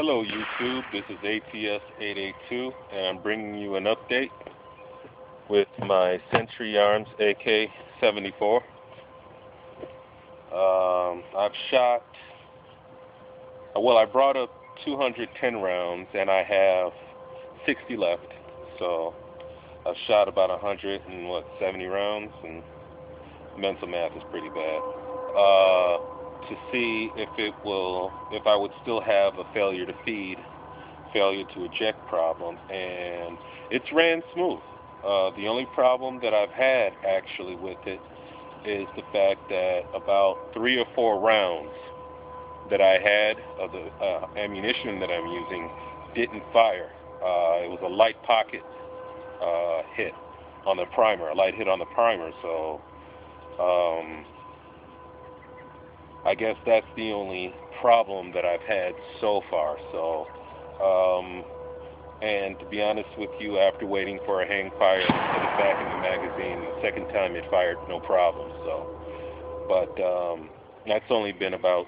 Hello YouTube, this is ATS882 and I'm bringing you an update with my Century Arms AK-74. I've shot, I brought up 210 rounds and I have 60 left, so I've shot about 170 rounds, and mental math is pretty bad. To see if I would still have a failure to feed, failure to eject problem, and it's ran smooth. The only problem that I've had actually with it is the fact that about 3 or 4 rounds that I had of the ammunition that I'm using didn't fire. It was a light pocket hit on the primer, a light hit on the primer, so I guess that's the only problem that I've had so far. So, and to be honest with you, after waiting for a hang fire to put it back in the magazine, the second time it fired no problem. So, but that's only been about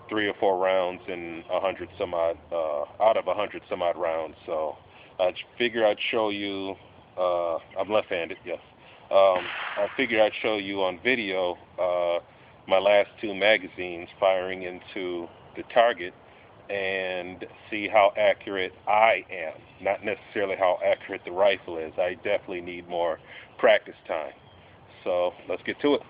3 or 4 rounds in 100 some odd, out of 100 some odd rounds. So I figure I'd show you. I'm left-handed, yes. I figured I'd show you on video my last 2 magazines firing into the target and see how accurate I am, not necessarily how accurate the rifle is. I definitely need more practice time. So let's get to it.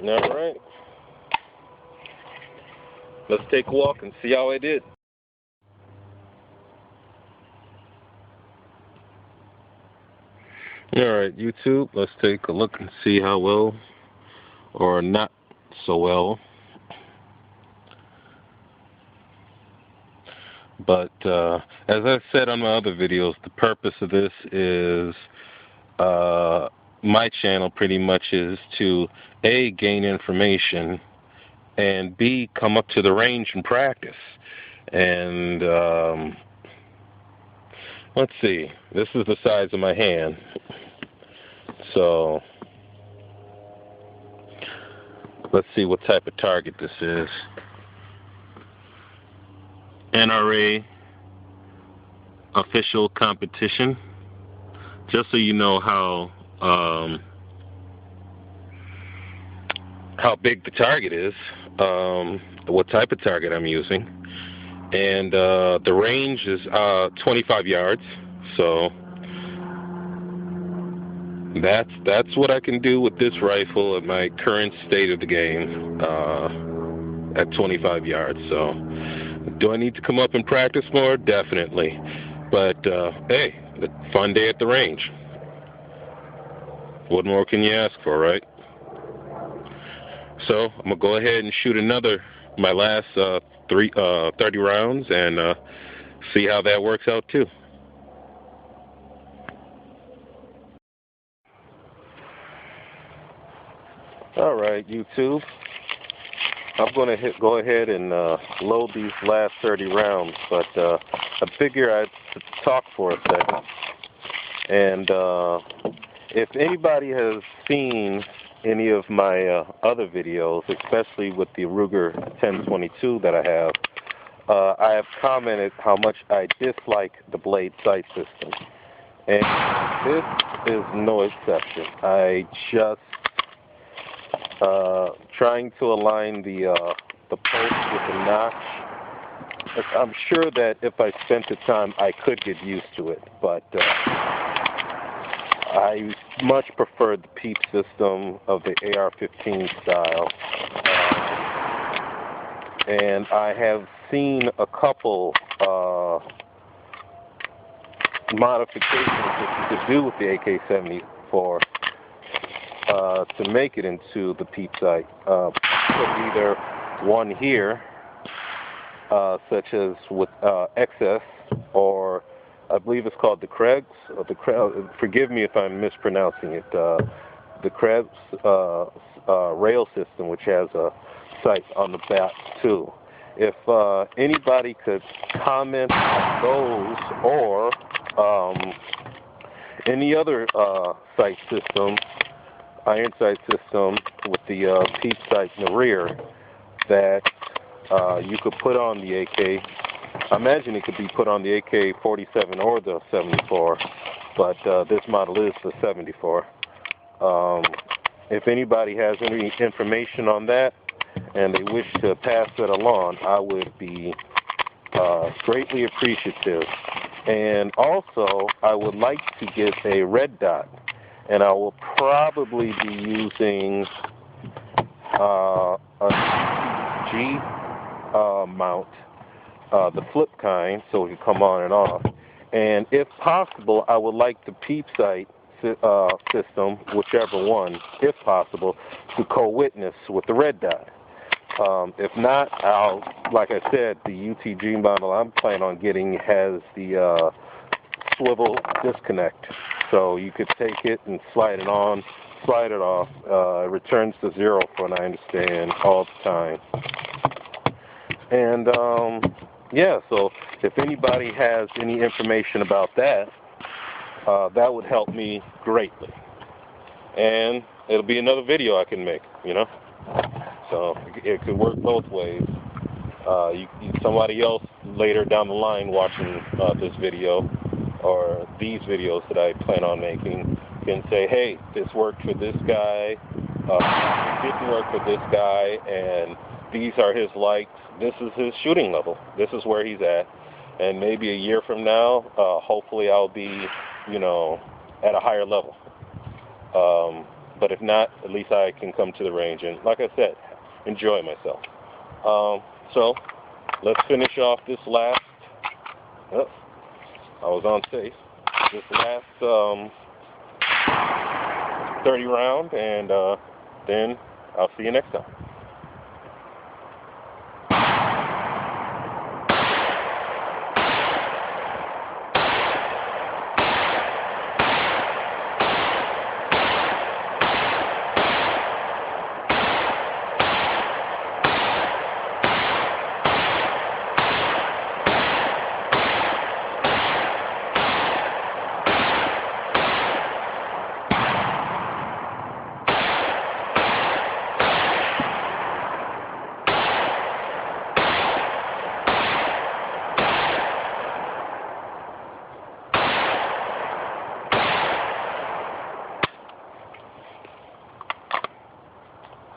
All right, let's take a walk and see how I did. All right, YouTube, let's take a look and see how well or not so well. But as I said on my other videos, the purpose of this is my channel pretty much is to A, gain information, and B, come up to the range and practice. And let's see, this is the size of my hand, so let's see what type of target this is. NRA official competition, just so you know how big the target is, what type of target I'm using, and the range is 25 yards. So that's what I can do with this rifle at my current state of the game, at 25 yards. So do I need to come up and practice more? Definitely. But hey, a fun day at the range. What more can you ask for, right? So I'm gonna go ahead and shoot my last 30 rounds, and see how that works out too. All right, YouTube, I'm gonna go ahead and load these last 30 rounds, but I figure I'd talk for a second. And if anybody has seen any of my other videos, especially with the Ruger 1022 that I have commented how much I dislike the blade sight system. And this is no exception. I just trying to align the post with the notch I'm sure that if I spent the time, I could get used to it, but I much prefer the PEEP system of the AR-15 style. And I have seen a couple modifications that you could do with the AK-74 to make it into the PEEP sight. Either one here, such as with XS, or I believe it's called the Krebs. Forgive me if I'm mispronouncing it. The Krebs rail system, which has a sight on the back too. If anybody could comment on those, or any other sight system, iron sight system with the PEEP sight in the rear that you could put on the AK. I imagine it could be put on the AK-47 or the 74, but this model is the 74. If anybody has any information on that and they wish to pass it along, I would be greatly appreciative. And also, I would like to get a red dot, and I will probably be using a G mount, the flip kind, so it can come on and off. And if possible, I would like the PEEP sight system, whichever one, if possible, to co-witness with the red dot. If not, like I said, the UTG model I'm planning on getting has the swivel disconnect. So you could take it and slide it on, slide it off. It returns to zero, from what I understand, all the time. And yeah, so if anybody has any information about that, that would help me greatly. And it'll be another video I can make, you know? So it could work both ways. Somebody else later down the line watching this video, or these videos that I plan on making, can say, hey, this worked for this guy, it didn't work for this guy, and these are his likes, this is his shooting level, this is where he's at. And maybe a year from now, hopefully I'll be, you know, at a higher level. But if not, at least I can come to the range and, like I said, enjoy myself. So let's finish off this last, I was on safe, this last 30 round, and then I'll see you next time.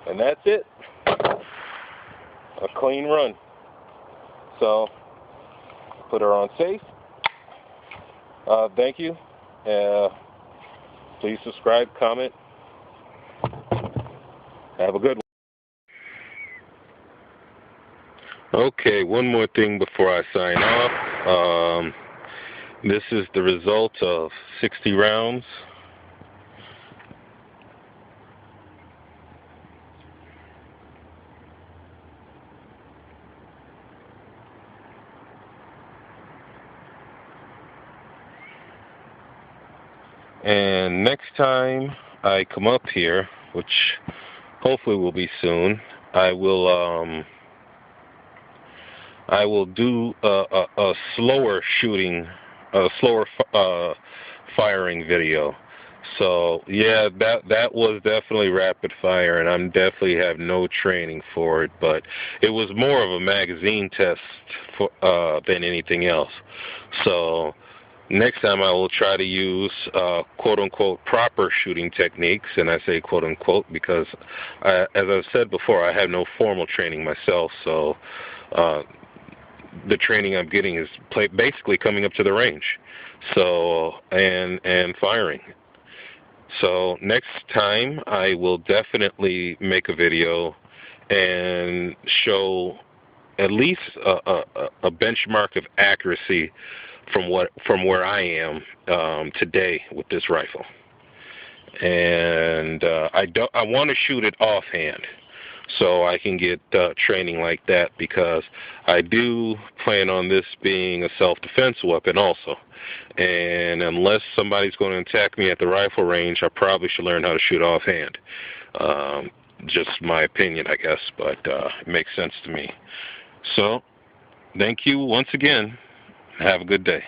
And that's it. A clean run. So, put her on safe. Thank you. Please subscribe, comment. Have a good one. Okay, one more thing before I sign off. This is the result of 60 rounds. And next time I come up here, which hopefully will be soon, I will do a slower shooting, a slower firing video. So yeah, that was definitely rapid fire, and I'm definitely have no training for it. But it was more of a magazine test for, than anything else. So next time I will try to use quote-unquote proper shooting techniques, and I say quote-unquote because, as I've said before, I have no formal training myself, so the training I'm getting is basically coming up to the range, so and firing. So next time I will definitely make a video and show at least a benchmark of accuracy from where I am today with this rifle. And I want to shoot it offhand so I can get training like that, because I do plan on this being a self-defense weapon also. And unless somebody's going to attack me at the rifle range, I probably should learn how to shoot offhand. Just my opinion, I guess, but it makes sense to me. So, thank you once again. Have a good day.